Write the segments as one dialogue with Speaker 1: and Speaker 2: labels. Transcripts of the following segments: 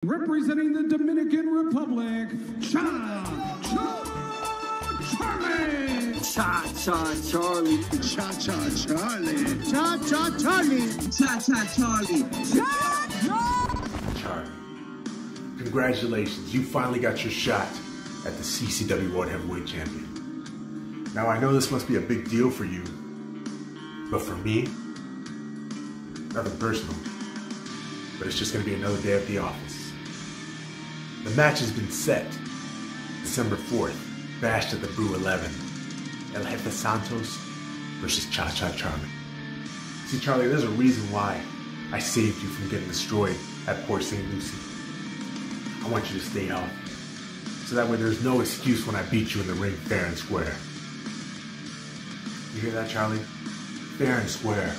Speaker 1: Representing the Dominican Republic, Charlie.
Speaker 2: Cha-cha Charlie.
Speaker 1: Cha-cha Charlie.
Speaker 2: Cha-cha Charlie. Cha-cha Charlie.
Speaker 3: Charlie, congratulations. You finally got your shot at the CCW World Heavyweight Champion. Now, I know this must be a big deal for you, but for me, nothing personal. But it's just going to be another day at the office. The match has been set. December 4th, Bashed at the Brew 11. El Jefe Santos versus Cha-Cha Charlie. See, Charlie, there's a reason why I saved you from getting destroyed at Port St. Lucie. I want you to stay healthy, so that way there's no excuse when I beat you in the ring fair and square. You hear that, Charlie? Fair and square.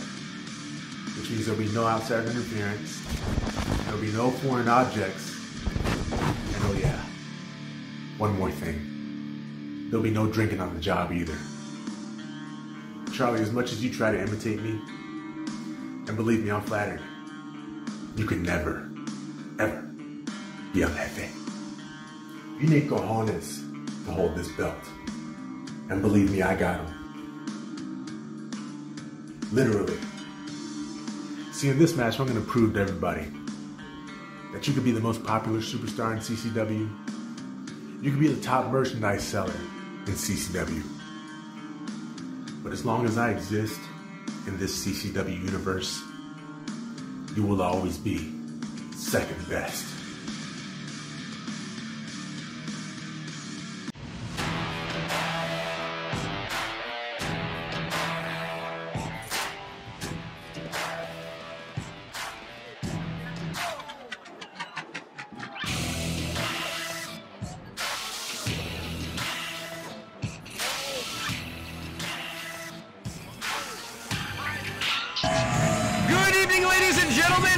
Speaker 3: Which means there'll be no outside interference, there'll be no foreign objects, and oh yeah, one more thing. There'll be no drinking on the job either. Charlie, as much as you try to imitate me, and believe me, I'm flattered, you could never, ever be El Jefe. You need cojones to hold this belt. And believe me, I got them. Literally. See, in this match, I'm going to prove to everybody that you could be the most popular superstar in CCW. You could be the top merchandise seller in CCW. But as long as I exist in this CCW universe, you will always be second best.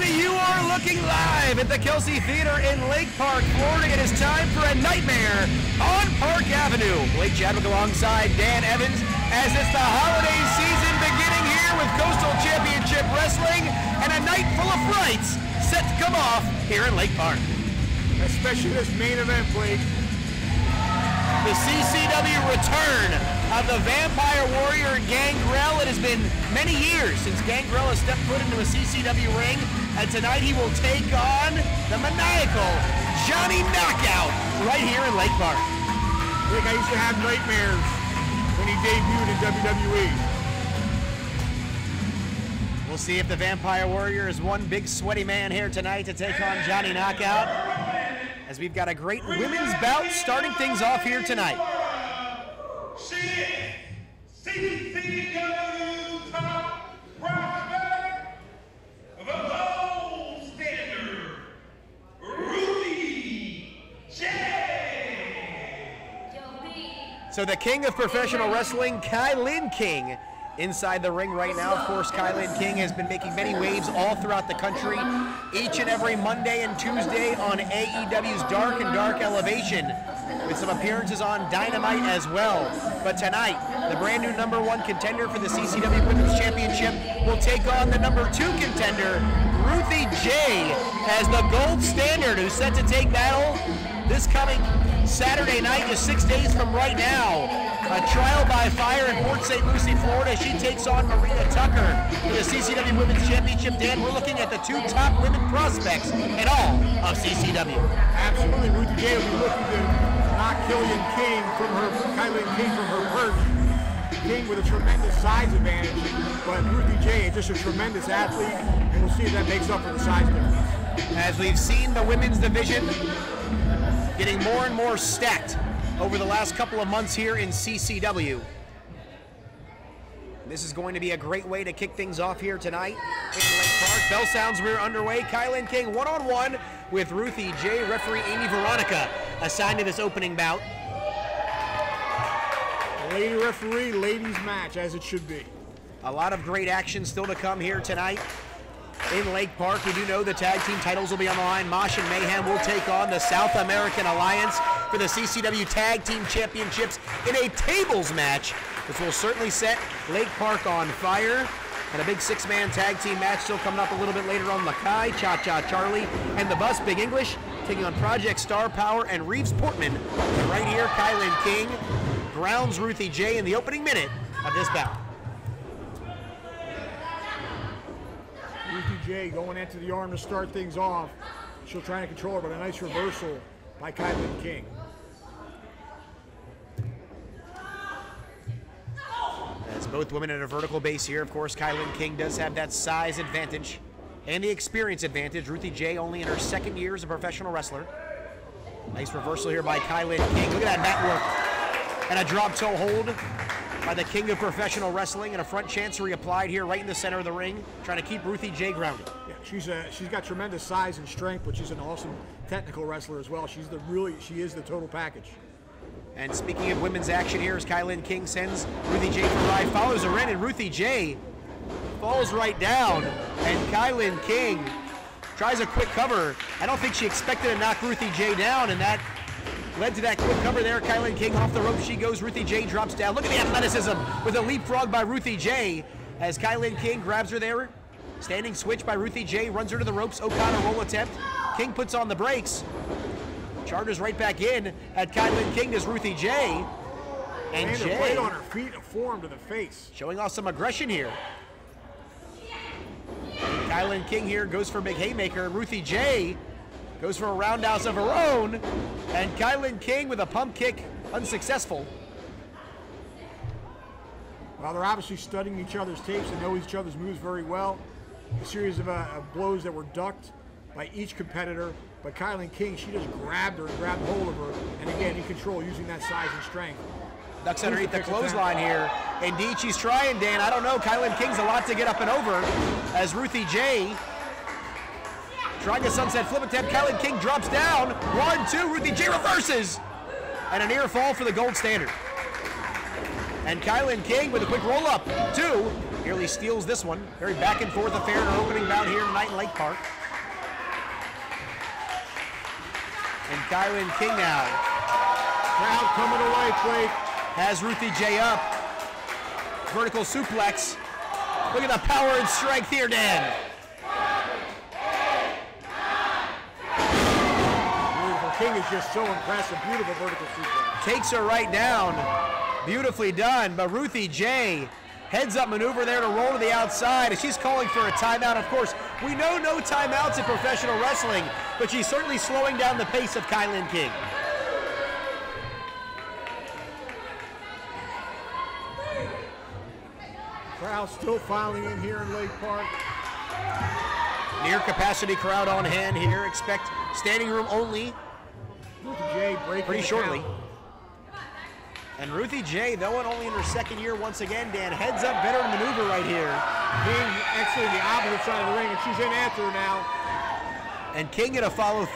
Speaker 4: You are looking live at the Kelsey Theater in Lake Park, Florida. It is time for a nightmare on Park Avenue. Blake Chadwick alongside Dan Evans as it's the holiday season beginning here with Coastal Championship Wrestling and a night full of frights set to come off here in Lake Park.
Speaker 5: Especially this main event, Blake.
Speaker 4: The CCW return of the Vampire Warrior Gangrel. It has been many years since Gangrel has stepped foot into a CCW ring, and tonight he will take on the maniacal Johnny Knockout right here in Lake Park.
Speaker 5: Rick, I used to have nightmares when he debuted in WWE.
Speaker 4: We'll see if the Vampire Warrior is one big sweaty man here tonight to take on Johnny Knockout, as we've got a great women's bout starting things off here tonight.
Speaker 6: CCW top prospect of a gold standard, Ruthie J.
Speaker 4: So the king of professional wrestling, KiLynn King, inside the ring right now. Of course, KiLynn King has been making many waves all throughout the country, each and every Monday and Tuesday on AEW's Dark and Dark Elevation, with some appearances on Dynamite as well. But tonight, the brand new #1 contender for the CCW Women's Championship will take on the #2 contender, Ruthie J, as the gold standard, who's set to take battle this coming Saturday night, just 6 days from right now. A trial by fire in Port St. Lucie, Florida. She takes on Marina Tucker for the CCW Women's Championship. Dan, we're looking at the two top women prospects in all of CCW.
Speaker 5: Absolutely. Ruthie J will be looking to knock KiLynn King from her perch. King with a tremendous size advantage, but Ruthie J is just a tremendous athlete, and we'll see if that makes up for the size difference.
Speaker 4: As we've seen the women's division getting more and more stacked over the last couple of months here in CCW. This is going to be a great way to kick things off here tonight in Lake Park. Bell sounds, we're underway. KiLynn King one-on-one with Ruthie J. Referee Amy Veronica assigned to this opening bout.
Speaker 5: Lady referee, ladies match, as it should be.
Speaker 4: A lot of great action still to come here tonight in Lake Park. We do know the tag team titles will be on the line. Mosh and Mayhem will take on the South American Alliance for the CCW Tag Team Championships in a tables match, which will certainly set Lake Park on fire. And a big six-man tag team match still coming up a little bit later on. Makai, Cha-Cha Charlie, and the Bus, Big English, taking on Project Star Power and Reeves Portman. And right here, KiLynn King grounds Ruthie J in the opening minute of this bout.
Speaker 5: Ruthie J going into the arm to start things off. She'll try to control her, but a nice reversal by KiLynn King.
Speaker 4: As both women at a vertical base here, of course, KiLynn King does have that size advantage and the experience advantage. Ruthie J only in her second year as a professional wrestler. Nice reversal here by KiLynn King. Look at that mat work. And a drop toe hold by the king of professional wrestling, and a front chancery applied here right in the center of the ring, trying to keep Ruthie J grounded.
Speaker 5: Yeah, she's got tremendous size and strength, but she's an awesome technical wrestler as well. She is the total package.
Speaker 4: And speaking of women's action here, as KiLynn King sends Ruthie J for ride, follows her in, and Ruthie J falls right down, and KiLynn King tries a quick cover. I don't think she expected to knock Ruthie J down, and that led to that quick cover there. KiLynn King off the rope she goes. Ruthie J drops down. Look at the athleticism with a leapfrog by Ruthie J as KiLynn King grabs her there. Standing switch by Ruthie J, runs her to the ropes. O'Connor roll attempt. King puts on the brakes. Charters right back in at KiLynn King does Ruthie J. And J
Speaker 5: right on her feet, a forearm to the face.
Speaker 4: Showing off some aggression here. KiLynn King here goes for a big haymaker. Ruthie J goes for a roundhouse of her own, and KiLynn King with a pump kick, unsuccessful.
Speaker 5: Well, they're obviously studying each other's tapes and know each other's moves very well. A series of blows that were ducked by each competitor, but KiLynn King, she just grabbed her and grabbed hold of her, and again, in control, using that size and strength.
Speaker 4: Ducks underneath the clothesline here. Indeed, she's trying, Dan. I don't know. KiLynn King's a lot to get up and over as Ruthie J trying a sunset flip attempt. KiLynn King drops down. 1, 2. Ruthie J reverses. And a near fall for the gold standard. And KiLynn King with a quick roll up. 2. Nearly steals this one. Very back and forth affair in our opening bout here tonight in Lake Park. And KiLynn King now.
Speaker 5: Crowd coming away, Blake.
Speaker 4: Has Ruthie J up. Vertical suplex. Look at the power and strength here, Dan.
Speaker 5: Beautiful. King is just so impressive. Beautiful vertical suplex.
Speaker 4: Takes her right down. Beautifully done, but Ruthie J heads up maneuver there to roll to the outside, and she's calling for a timeout. Of course, we know no timeouts in professional wrestling, but she's certainly slowing down the pace of KiLynn King.
Speaker 5: Crowd still filing in here in Lake Park.
Speaker 4: Near capacity crowd on hand here. Expect standing room only.
Speaker 5: Ruthie J breaking
Speaker 4: pretty shortly. And Ruthie J, though only in her second year, once again, Dan, heads up veteran maneuver right here.
Speaker 5: King actually the opposite side of the ring, and she's in after her now.
Speaker 4: And King gonna follow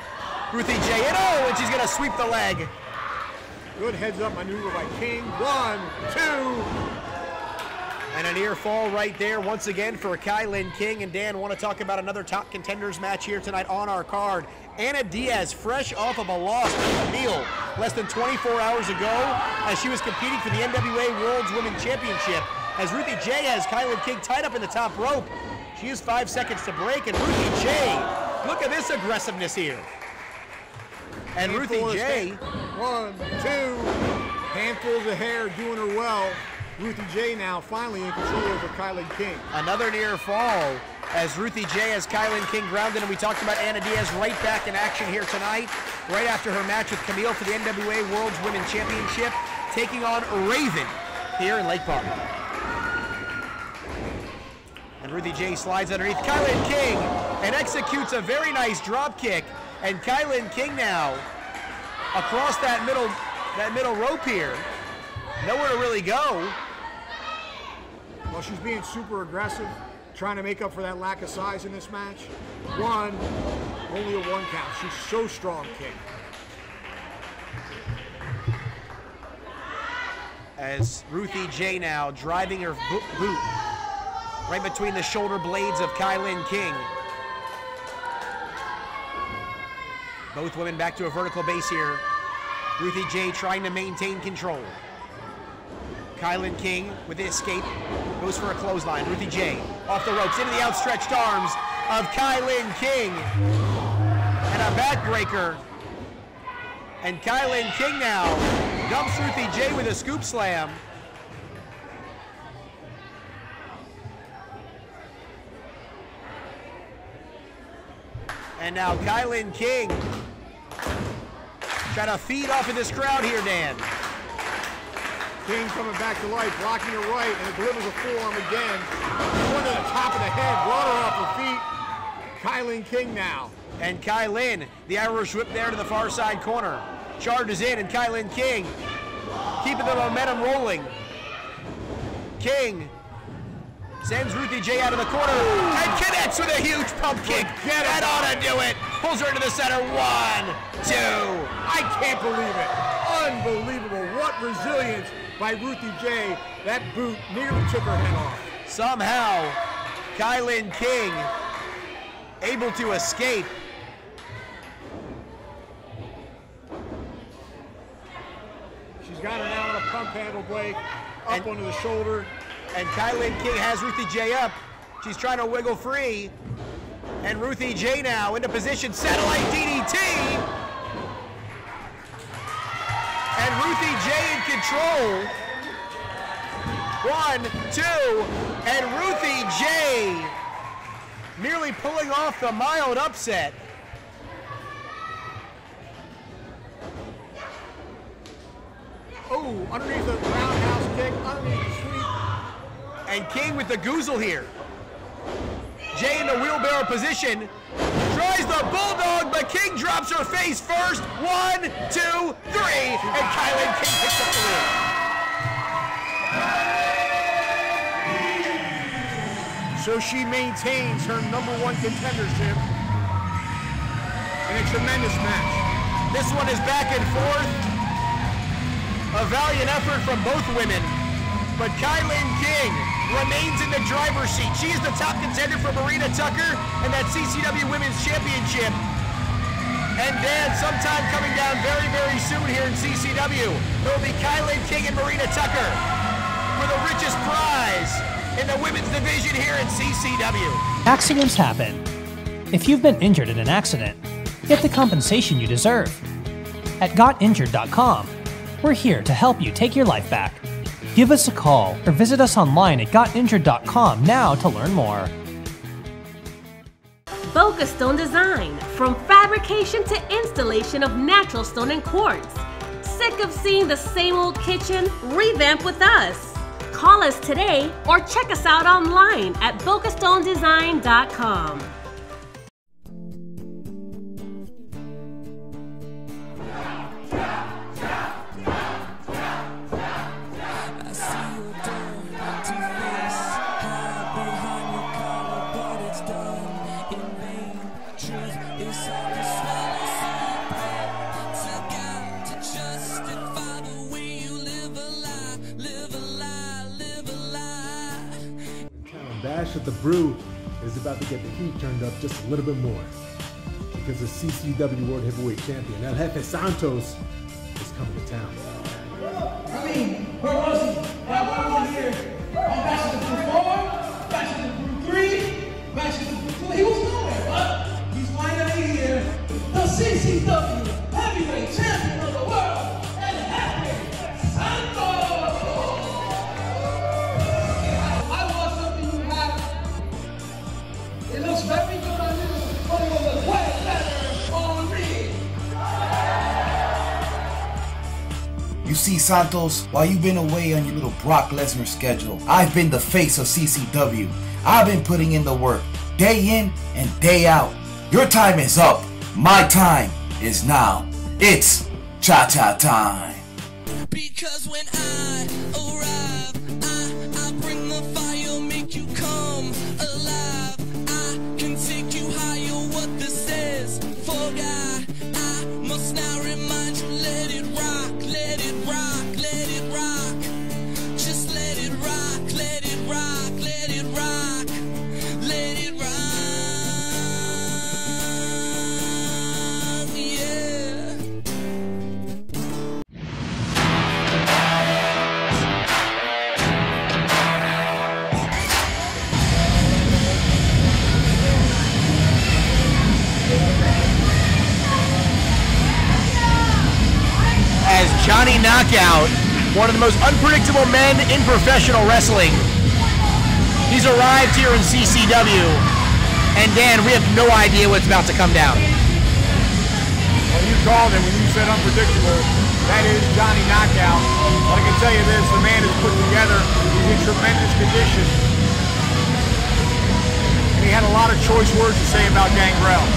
Speaker 4: Ruthie J in. Oh, and she's gonna sweep the leg.
Speaker 5: Good heads up maneuver by King. 1, 2.
Speaker 4: And a near fall right there once again for KiLynn King. And Dan, want to talk about another top contenders match here tonight on our card. Anna Diaz, fresh off of a loss to Camille less than 24 hours ago as she was competing for the NWA World's Women's Championship. As Ruthie J has KiLynn King tied up in the top rope. She has 5 seconds to break, and Ruthie J, look at this aggressiveness here. And Ruthie J.
Speaker 5: 1, 2. Handfuls of hair doing her well. Ruthie J now finally in control over KiLynn King.
Speaker 4: Another near fall as Ruthie J has KiLynn King grounded, and we talked about Anna Diaz right back in action here tonight, right after her match with Camille for the NWA World's Women's Championship, taking on Raven here in Lake Park. And Ruthie J slides underneath KiLynn King and executes a very nice drop kick, and KiLynn King now across that middle rope here. Nowhere to really go.
Speaker 5: Well, she's being super aggressive, trying to make up for that lack of size in this match. 1, only a 1 count. She's so strong, King.
Speaker 4: As Ruthie J now driving her boot right between the shoulder blades of KiLynn King. Both women back to a vertical base here. Ruthie J trying to maintain control. KiLynn King with the escape, goes for a clothesline. Ruthie J off the ropes into the outstretched arms of KiLynn King. And a backbreaker. And KiLynn King now dumps Ruthie J with a scoop slam. And now KiLynn King trying to feed off of this crowd here, Dan.
Speaker 5: King coming back to life, blocking her right, and it delivers a forearm again. Going to the top of the head, brought her off her feet. KiLynn King now.
Speaker 4: And KiLynn, the Irish whip there to the far side corner. Charges in, and KiLynn King keeping the momentum rolling. King sends Ruthie J out of the corner and connects with a huge pump kick. That ought to do it. Pulls her into the center. 1, 2.
Speaker 5: I can't believe it. Unbelievable. What resilience by Ruthie J. That boot nearly took her head off.
Speaker 4: Somehow, KiLynn King able to escape.
Speaker 5: She's got her now on a pump handle, Blake. Up onto the shoulder.
Speaker 4: And KiLynn King has Ruthie J up. She's trying to wiggle free. And Ruthie J now into position, satellite DDT. And Ruthie J in control. 1, 2, and Ruthie J nearly pulling off the mild upset.
Speaker 5: Oh, underneath the roundhouse kick, underneath the sweep.
Speaker 4: And King with the goozle here. Jay in the wheelbarrow position. Tries the bulldog, but King drops her face first. 1, 2, 3. And KiLynn King picks up the win.
Speaker 5: So she maintains her #1 contendership in a tremendous match.
Speaker 4: This one is back and forth. A valiant effort from both women. But KiLynn King remains in the driver's seat. She is the top contender for Marina Tucker and that CCW Women's Championship. And Dan, sometime coming down very, very soon here in CCW, it will be KiLynn King and Marina Tucker for the richest prize in the women's division here in CCW.
Speaker 7: Accidents happen. If you've been injured in an accident, get the compensation you deserve. At GotInjured.com, we're here to help you take your life back. Give us a call or visit us online at GotInjured.com now to learn more.
Speaker 8: Focus Stone Design, from fabrication to installation of natural stone and quartz. Sick of seeing the same old kitchen? Revamp with us. Call us today or check us out online at BocaStoneDesign.com.
Speaker 3: Bash at the Brew is about to get the heat turned up just a little bit more because the CCW World Heavyweight Champion El Jefe Santos is coming to town.
Speaker 1: I mean, where was he? Why was he here? On Bash at the Brew 4, Bash at the Brew 3, Bash at the Brew 2. He was nowhere, but he's finally here. The CCW Heavyweight Champion of the world, El Jefe Santos. It looks very good on you, but it will look way better on me.
Speaker 9: You see, Santos, while you've been away on your little Brock Lesnar schedule, I've been the face of CCW. I've been putting in the work, day in and day out. Your time is up. My time is now. It's cha-cha time.
Speaker 10: Because when I arrive, I bring the fire, make you come alive. Take you higher, what this is for God. I must now remind you, let it rock, let it rock, let it rock. Just let it rock, let it rock, let it rock, let it rock, yeah.
Speaker 4: Johnny Knockout, one of the most unpredictable men in professional wrestling. He's arrived here in CCW, and Dan, we have no idea what's about to come down.
Speaker 5: Well, you called it when you said unpredictable. That is Johnny Knockout. But I can tell you this, the man is put together. He's in tremendous condition. And he had a lot of choice words to say about Gangrel.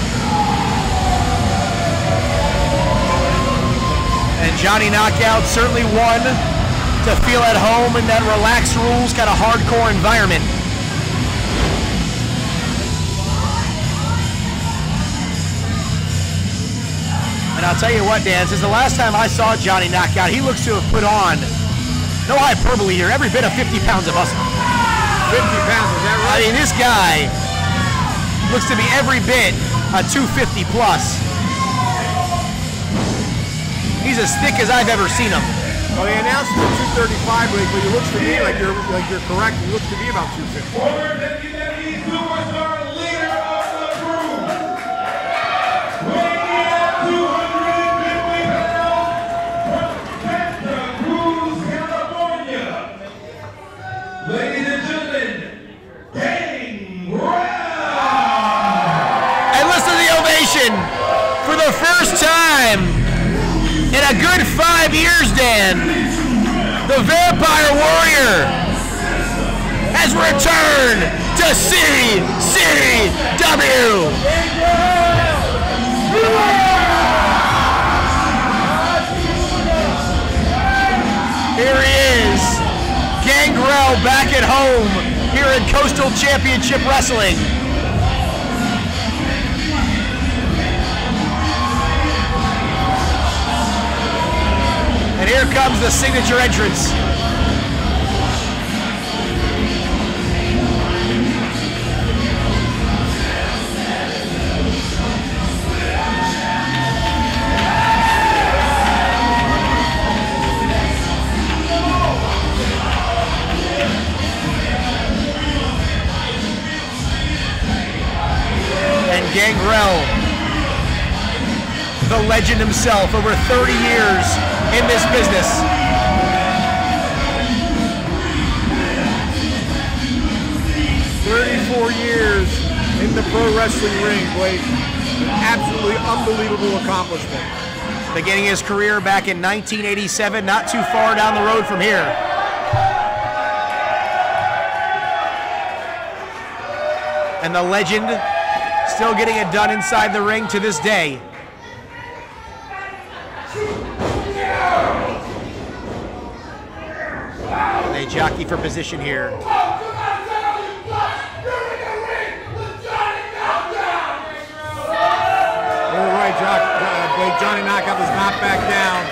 Speaker 4: And Johnny Knockout certainly one to feel at home in that relaxed rules kind of hardcore environment. And I'll tell you what, Dan, since the last time I saw Johnny Knockout, he looks to have put on, no hyperbole here, every bit of 50 pounds of muscle.
Speaker 5: 50 pounds, is that right?
Speaker 4: I mean, this guy looks to be every bit a 250 plus. He's as thick as I've ever seen him.
Speaker 5: Well, they announced the 235 weight, but he looks to me like you're correct. He looks to be about 250.
Speaker 6: Former WWE Superstar Leader of the Crew, weighing in at 250 pounds from Santa Cruz, California. Ladies and gentlemen, Gangrel!
Speaker 4: And listen to the ovation for the first time in a good 5 years, Dan. The Vampire Warrior has returned to CCW. Here he is, Gangrel back at home here in Coastal Championship Wrestling. And here comes the signature entrance. And Gangrel, the legend himself, over 30 years in this business.
Speaker 5: "34 years in the pro wrestling ring, Blake. An absolutely unbelievable accomplishment."
Speaker 4: Beginning his career back in 1987, not too far down the road from here. And the legend still getting it done inside the ring to this day. They jockey for position here.
Speaker 5: Blake, Johnny Knockout does not back down.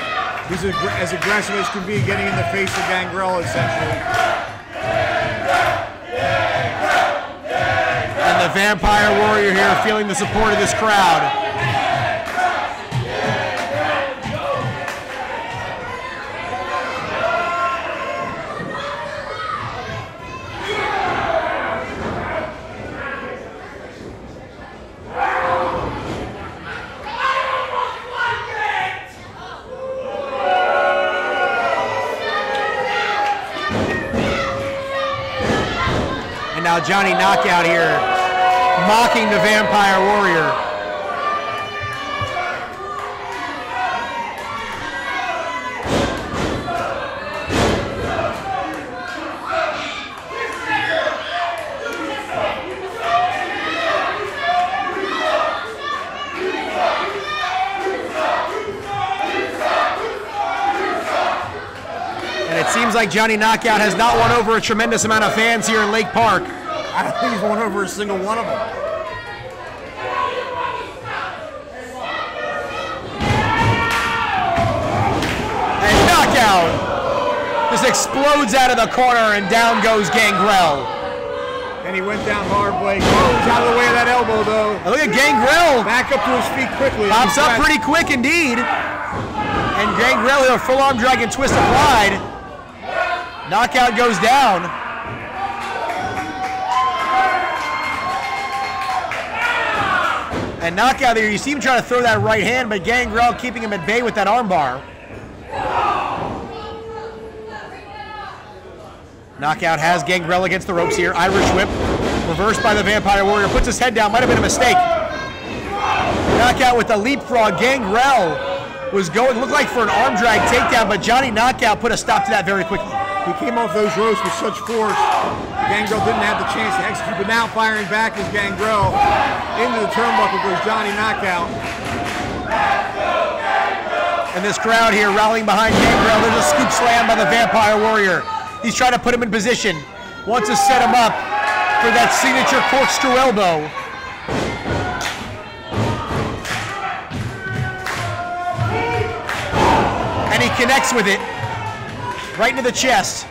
Speaker 5: He's as aggressive as can be, getting in the face of Gangrel, essentially.
Speaker 4: And the Vampire Warrior here feeling the support of this crowd. And now Johnny Knockout here, mocking the Vampire Warrior. And it seems like Johnny Knockout has not won over a tremendous amount of fans here in Lake Park.
Speaker 5: I don't think he's won over a single one of them.
Speaker 4: And Knockout just explodes out of the corner, and down goes Gangrel.
Speaker 5: And he went down hard, Blake. Oh, he's out of the way of that elbow, though.
Speaker 4: And look at Gangrel.
Speaker 5: Back up to his feet quickly.
Speaker 4: Pops up pretty quick indeed. And Gangrel with a full arm drag and twist applied. Knockout goes down. And Knockout there, you see him trying to throw that right hand, but Gangrel keeping him at bay with that armbar. Knockout has Gangrel against the ropes here. Irish whip, reversed by the Vampire Warrior. Puts his head down, might have been a mistake. Knockout with the leapfrog. Gangrel was going, looked like for an arm drag takedown, but Johnny Knockout put a stop to that very quickly.
Speaker 5: He came off those ropes with such force. Gangrel didn't have the chance to execute, but now firing back is Gangrel. Into the turnbuckle goes Johnny Knockout.
Speaker 4: And this crowd here rallying behind Gangrel. There's a scoop slam by the Vampire Warrior. He's trying to put him in position. Wants to set him up for that signature corkscrew elbow. And he connects with it. Right into the chest.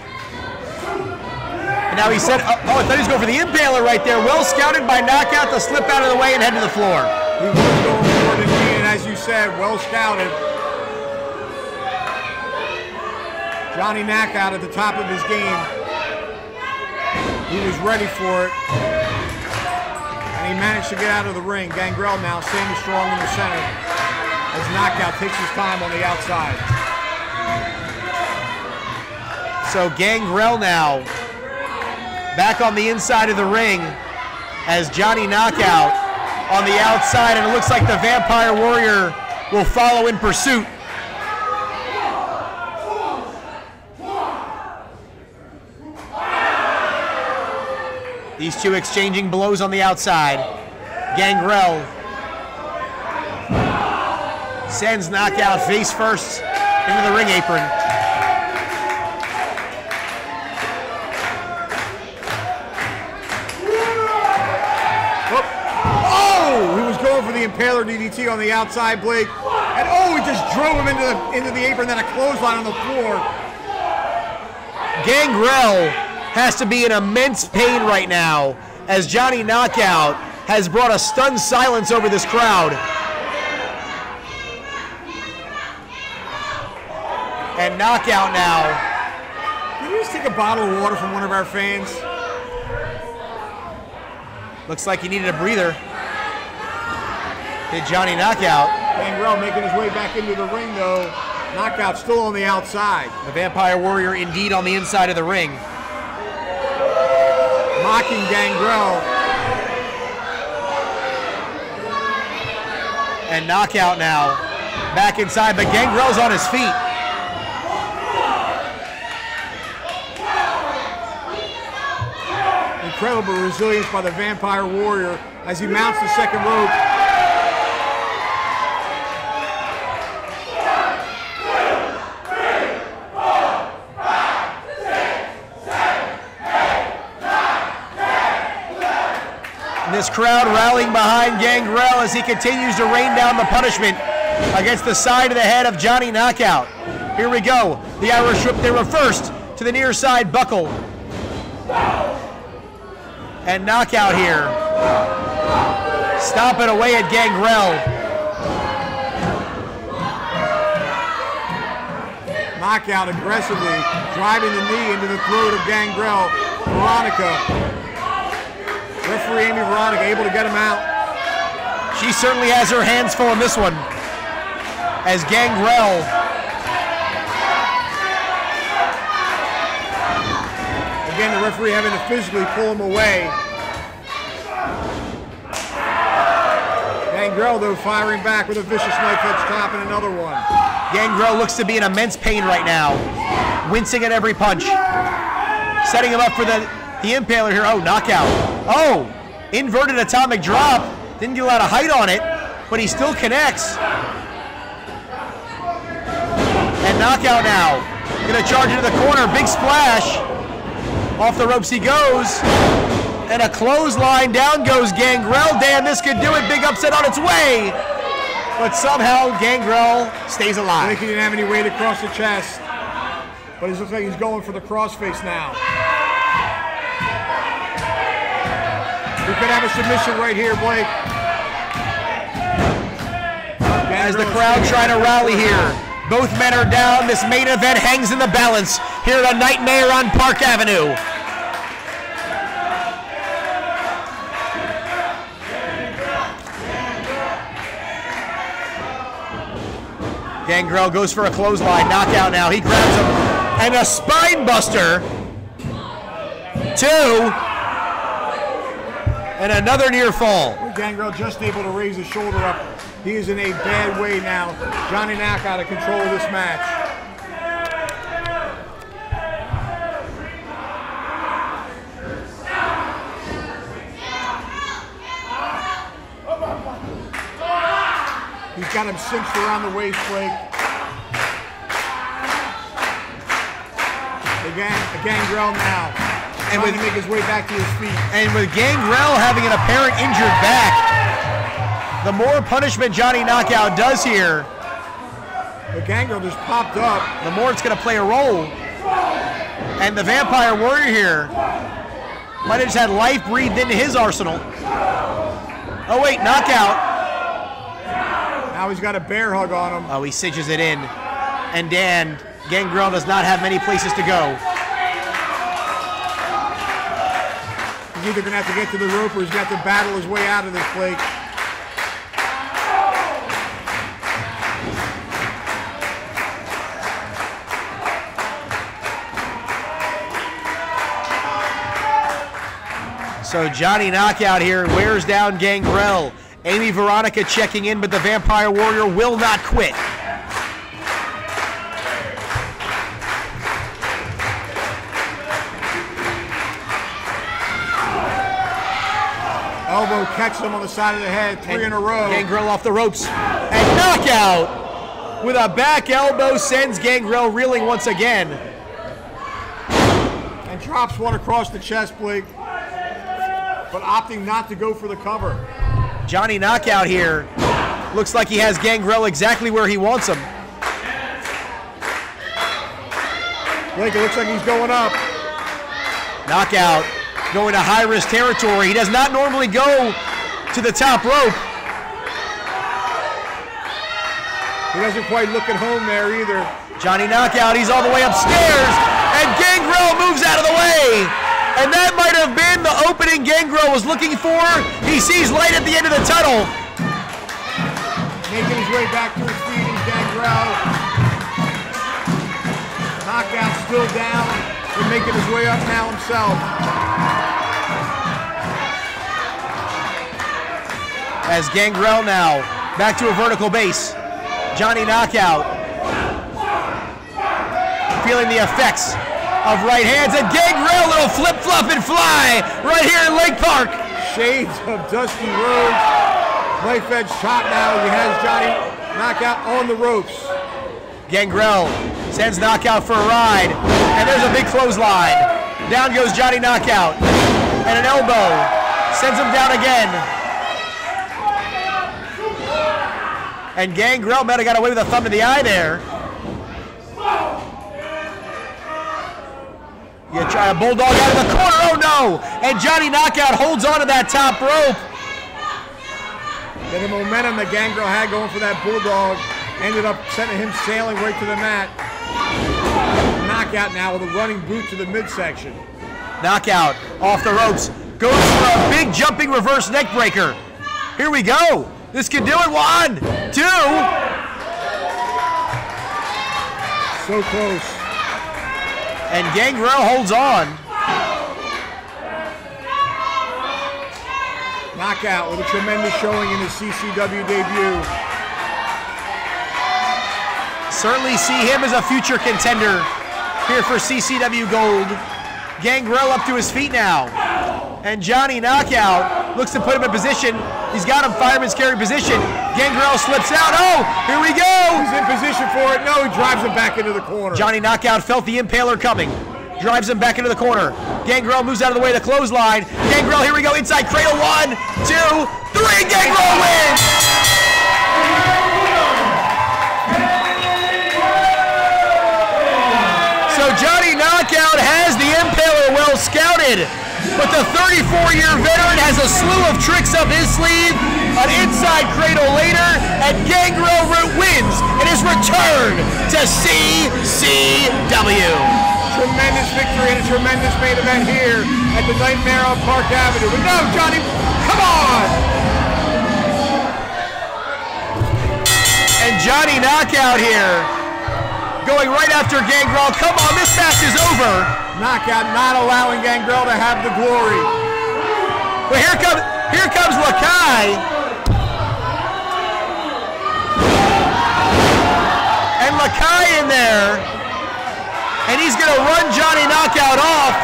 Speaker 4: And now he said, oh, I thought he was going for the impaler right there. Well scouted by Knockout to slip out of the way and head to the floor.
Speaker 5: He was going for it indeed, and as you said, well scouted. Johnny Knockout at the top of his game. He was ready for it. And he managed to get out of the ring. Gangrel now standing strong in the center as Knockout takes his time on the outside.
Speaker 4: So Gangrel now back on the inside of the ring as Johnny Knockout on the outside, and it looks like the Vampire Warrior will follow in pursuit. These two exchanging blows on the outside. Gangrel sends Knockout face first into the ring apron.
Speaker 5: For the impaler DDT on the outside, Blake, and oh, he just drove him into the apron, then a clothesline on the floor.
Speaker 4: Gangrel has to be in immense pain right now as Johnny Knockout has brought a stunned silence over this crowd. And Knockout now.
Speaker 5: Did you just take a bottle of water from one of our fans?
Speaker 4: Looks like he needed a breather. Did Johnny Knockout.
Speaker 5: Gangrel making his way back into the ring, though. Knockout still on the outside.
Speaker 4: The Vampire Warrior indeed on the inside of the ring.
Speaker 5: Mocking Gangrel.
Speaker 4: And Knockout now back inside, but Gangrel's on his feet.
Speaker 5: Incredible resilience by the Vampire Warrior as he mounts the second rope.
Speaker 4: This crowd rallying behind Gangrel as he continues to rain down the punishment against the side of the head of Johnny Knockout. Here we go. The Irish whip there reversed to the near side buckle. And Knockout here. Stomping away at Gangrel.
Speaker 5: Knockout aggressively driving the knee into the throat of Gangrel. Veronica. Referee Amy Veronica able to get him out.
Speaker 4: She certainly has her hands full in this one. As Gangrel
Speaker 5: again, the referee having to physically pull him away. Gangrel, though, firing back with a vicious knife edge chop and another one.
Speaker 4: Gangrel looks to be in immense pain right now, wincing at every punch. Setting him up for the impaler here. Oh, Knockout. Oh, inverted atomic drop. Didn't get a lot of height on it, but he still connects. And Knockout now. Gonna charge into the corner. Big splash. Off the ropes he goes. And a clothesline. Down goes Gangrel. Damn, this could do it. Big upset on its way. But somehow Gangrel stays alive.
Speaker 5: I think he didn't have any weight across the chest. But it looks like he's going for the crossface now. We could have a submission right here, Blake.
Speaker 4: As the crowd trying to rally here. Both men are down. This main event hangs in the balance here at a Nightmare on Park Avenue. Gangrel goes for a clothesline. Knockout now. He grabs him. And a spine buster two. And another near fall.
Speaker 5: Gangrel just able to raise his shoulder up. He is in a bad way now. Johnny Knockout to control this match. He's got him cinched around the waist, Blake. Gangrel now. And trying to make his way back to his feet.
Speaker 4: And with Gangrel having an apparent injured back, the more punishment Johnny Knockout does here,
Speaker 5: the Gangrel just popped up.
Speaker 4: The more it's going to play a role. And the Vampire Warrior here might have just had life breathed into his arsenal. Oh wait, Knockout.
Speaker 5: Now he's got a bear hug on him.
Speaker 4: Oh, he cinches it in. And Gangrel does not have many places to go.
Speaker 5: He's either going to have to get to the rope or he's got to battle his way out of this, Blake.
Speaker 4: So Johnny Knockout here wears down Gangrel. Amy Veronica checking in, but the Vampire Warrior will not quit.
Speaker 5: Elbow catches him on the side of the head, three in a row.
Speaker 4: Gangrel off the ropes. And Knockout with a back elbow sends Gangrel reeling once again.
Speaker 5: And drops one across the chest, Blake, but opting not to go for the cover.
Speaker 4: Johnny Knockout here looks like he has Gangrel exactly where he wants him.
Speaker 5: Blake, it looks like he's going up.
Speaker 4: Knockout going to high-risk territory. He does not normally go to the top rope.
Speaker 5: He doesn't quite look at home there either.
Speaker 4: Johnny Knockout, he's all the way upstairs, and Gangrel moves out of the way. And that might have been the opening Gangrel was looking for. He sees light at the end of the tunnel.
Speaker 5: Making his way back to his feet is Gangrel. Knockout still down, but making his way up now himself.
Speaker 4: As Gangrel now back to a vertical base. Johnny Knockout feeling the effects of right hands, and Gangrel little flip-flop and fly right here in Lake Park.
Speaker 5: Shades of Dusty Rhodes. Knife edge shot now. He has Johnny Knockout on the ropes.
Speaker 4: Gangrel sends Knockout for a ride, and there's a big clothesline. Down goes Johnny Knockout, and an elbow sends him down again. And Gangrel might have got away with a thumb to the eye there. You try a bulldog out of the corner, oh no! And Johnny Knockout holds on to that top rope.
Speaker 5: The momentum that Gangrel had going for that bulldog ended up sending him sailing right to the mat. Knockout now with a running boot to the midsection.
Speaker 4: Knockout off the ropes, goes for a big jumping reverse neck breaker. Here we go. This could do it. 1, 2.
Speaker 5: So close.
Speaker 4: And Gangrel holds on.
Speaker 5: Knockout with a tremendous showing in his CCW debut.
Speaker 4: Certainly see him as a future contender here for CCW Gold. Gangrel up to his feet now. And Johnny Knockout looks to put him in position. He's got him fireman's carry position. Gangrel slips out. Oh, here we go.
Speaker 5: He's in position for it. No, he drives him back into the corner.
Speaker 4: Johnny Knockout felt the impaler coming. Drives him back into the corner. Gangrel moves out of the way of the clothesline. Gangrel, here we go, inside cradle. 1, 2, 3. Gangrel wins! So Johnny Knockout has the impaler well scouted. But the 34-year veteran has a slew of tricks up his sleeve, an inside cradle later, and Gangrel wins in his return to CCW.
Speaker 5: Tremendous victory and a tremendous main event here at the Nightmare on Park Avenue. But no, Johnny, come on!
Speaker 4: And Johnny Knockout here going right after Gangrel. Come on, this match is over.
Speaker 5: Knockout not allowing Gangrel to have the glory.
Speaker 4: But here comes Lakai. And Lakai in there. And he's going to run Johnny Knockout off.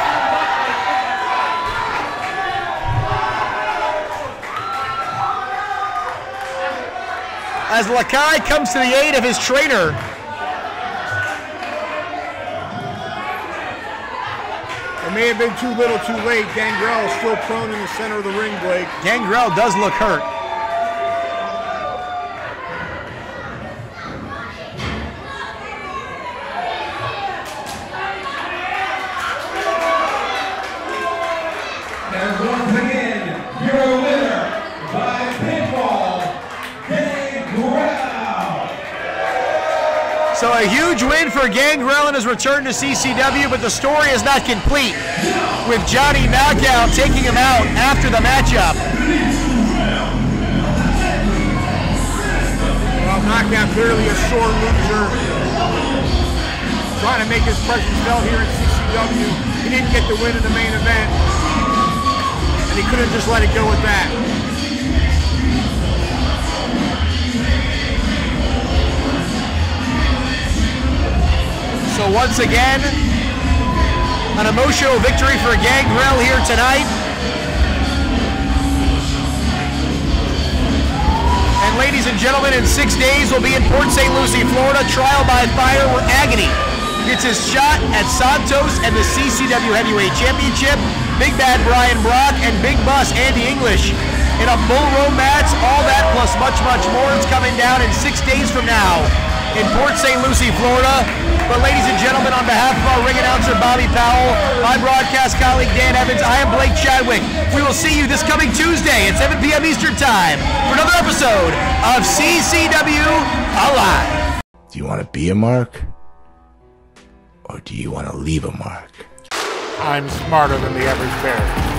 Speaker 4: As Lakai comes to the aid of his trainer.
Speaker 5: It may have been too little too late. Gangrel is still prone in the center of the ring, Blake.
Speaker 4: Gangrel does look hurt.
Speaker 6: And once again, your winner by pinfall, Gangrel.
Speaker 4: So a huge win for Gangrel in his return to CCW, but the story is not complete, with Johnny Knockout taking him out after the matchup.
Speaker 5: Well, Knockout clearly a sore loser. Trying to make his presence felt here in CCW. He didn't get the win in the main event. And he couldn't just let it go with that.
Speaker 4: So once again, an emotional victory for Gangrel here tonight. And ladies and gentlemen, in 6 days we'll be in Port St. Lucie, Florida, trial by fire where Agony gets his shot at Santos and the CCW Heavyweight Championship. Big Bad Brian Brock and Big Bus Andy English in a bull rope match. All that plus much, much more is coming down in 6 days from now in Port St. Lucie, Florida. But ladies and gentlemen, on behalf of our ring announcer Bobby Powell, my broadcast colleague Dan Evans, I am Blake Chadwick. We will see you this coming Tuesday at 7 p.m. Eastern Time for another episode of CCW Alive.
Speaker 11: Do you want to be a mark? Or do you want to leave a mark?
Speaker 5: I'm smarter than the average bear.